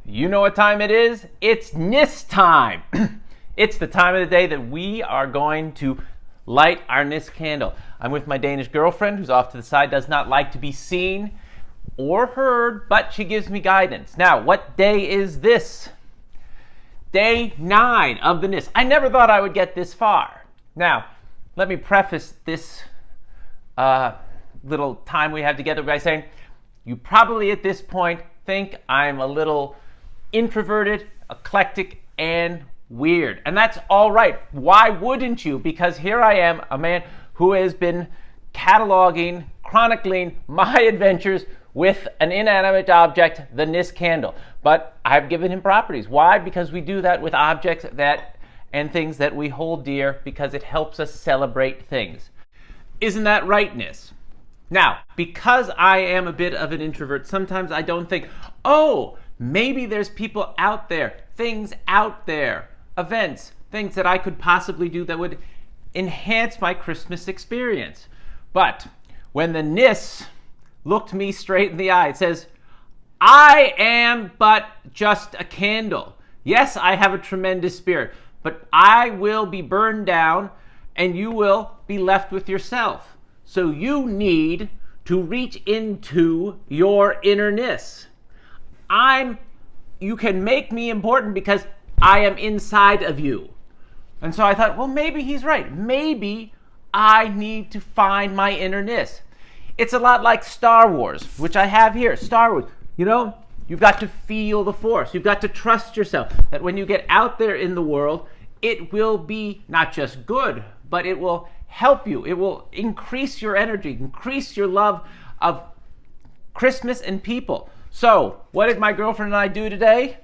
You know what time it is? It's Nisse time. It's the time of the day that we are going to light our Nisse candle. I'm with my Danish girlfriend, who's off to the side, does not like to be seen or heard, but she gives me guidance. Now, what day is this? Day 9 of the Nisse. I never thought I would get this far. Now, let me preface this little time we have together by saying, you probably at this point think I'm a little introverted, eclectic, and weird. And that's all right. Why wouldn't you? Because here I am, a man who has been cataloging, chronicling my adventures with an inanimate object, the Nisse candle. But I've given him properties. Why? Because we do that with objects and things that we hold dear, because it helps us celebrate things. Isn't that right, Nisse? Now, because I am a bit of an introvert, sometimes I don't think, oh, maybe there's people out there, things out there, events, things that I could possibly do that would enhance my Christmas experience. But when the Nisse looked me straight in the eye, it says, I am but just a candle. Yes, I have a tremendous spirit, but I will be burned down and you will be left with yourself. So you need to reach into your inner Nisse. You can make me important because I am inside of you. And so I thought, well, maybe he's right. Maybe I need to find my inner Nisse. It's a lot like Star Wars, which I have here. Star Wars, you've got to feel the Force. You've got to trust yourself that when you get out there in the world, it will be not just good, but it will help you. It will increase your energy, increase your love of Christmas and people. So, what did my girlfriend and I do today?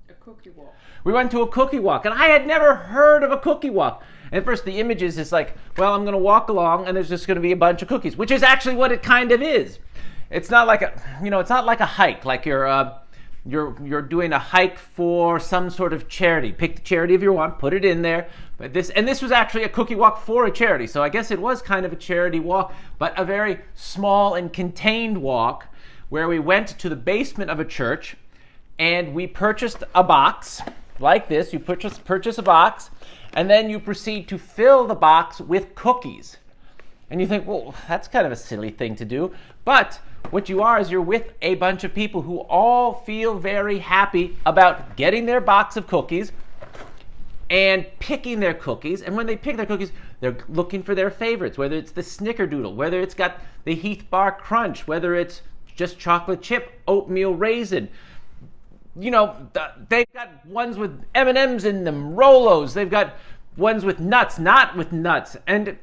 A cookie walk. We went to a cookie walk, and I had never heard of a cookie walk. At first, the images is like, well, I'm going to walk along, and there's just going to be a bunch of cookies, which is actually what it kind of is. It's not like it's not like a hike, like you're doing a hike for some sort of charity. Pick the charity if you want, put it in there. But this was actually a cookie walk for a charity, so I guess it was kind of a charity walk, but a very small and contained walk where we went to the basement of a church and we purchased a box like this. You purchase a box, and then you proceed to fill the box with cookies. And you think, well, that's kind of a silly thing to do. But what you are is you're with a bunch of people who all feel very happy about getting their box of cookies and picking their cookies. And when they pick their cookies, they're looking for their favorites, whether it's the Snickerdoodle, whether it's got the Heath Bar Crunch, whether it's just chocolate chip, oatmeal raisin. They've got ones with M&Ms in them, Rolos. They've got ones with nuts, not with nuts. And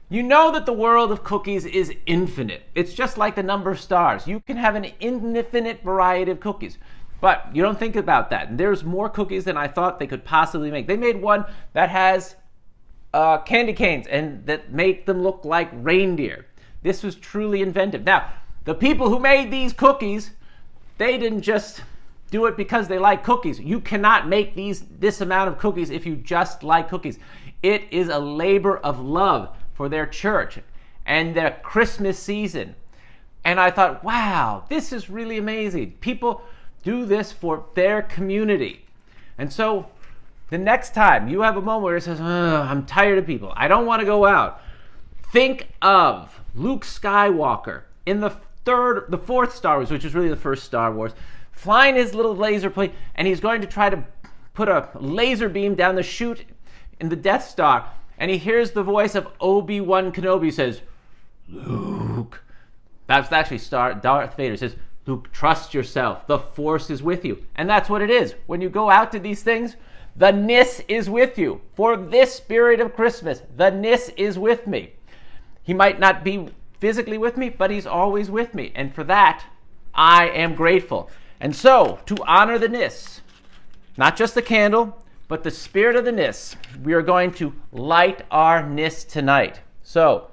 you know that the world of cookies is infinite. It's just like the number of stars. You can have an infinite variety of cookies. But you don't think about that. And there's more cookies than I thought they could possibly make. They made one that has candy canes and that make them look like reindeer. This was truly inventive. Now, the people who made these cookies, they didn't just do it because they like cookies. You cannot make this amount of cookies if you just like cookies. It is a labor of love for their church and their Christmas season. And I thought, wow, this is really amazing. People do this for their community. And so the next time you have a moment where it says, I'm tired of people, I don't want to go out, think of Luke Skywalker in the fourth Star Wars, which is really the first Star Wars, flying his little laser plane, and he's going to try to put a laser beam down the chute in the Death Star, and he hears the voice of Obi-Wan Kenobi says, Luke. That's actually Darth Vader says, Luke, trust yourself. The Force is with you. And that's what it is. When you go out to these things, the Nisse is with you. For this spirit of Christmas, the Nisse is with me. He might not be physically with me, but he's always with me. And for that, I am grateful. And so, to honor the Nisse, not just the candle, but the spirit of the Nisse, we are going to light our Nisse tonight. So,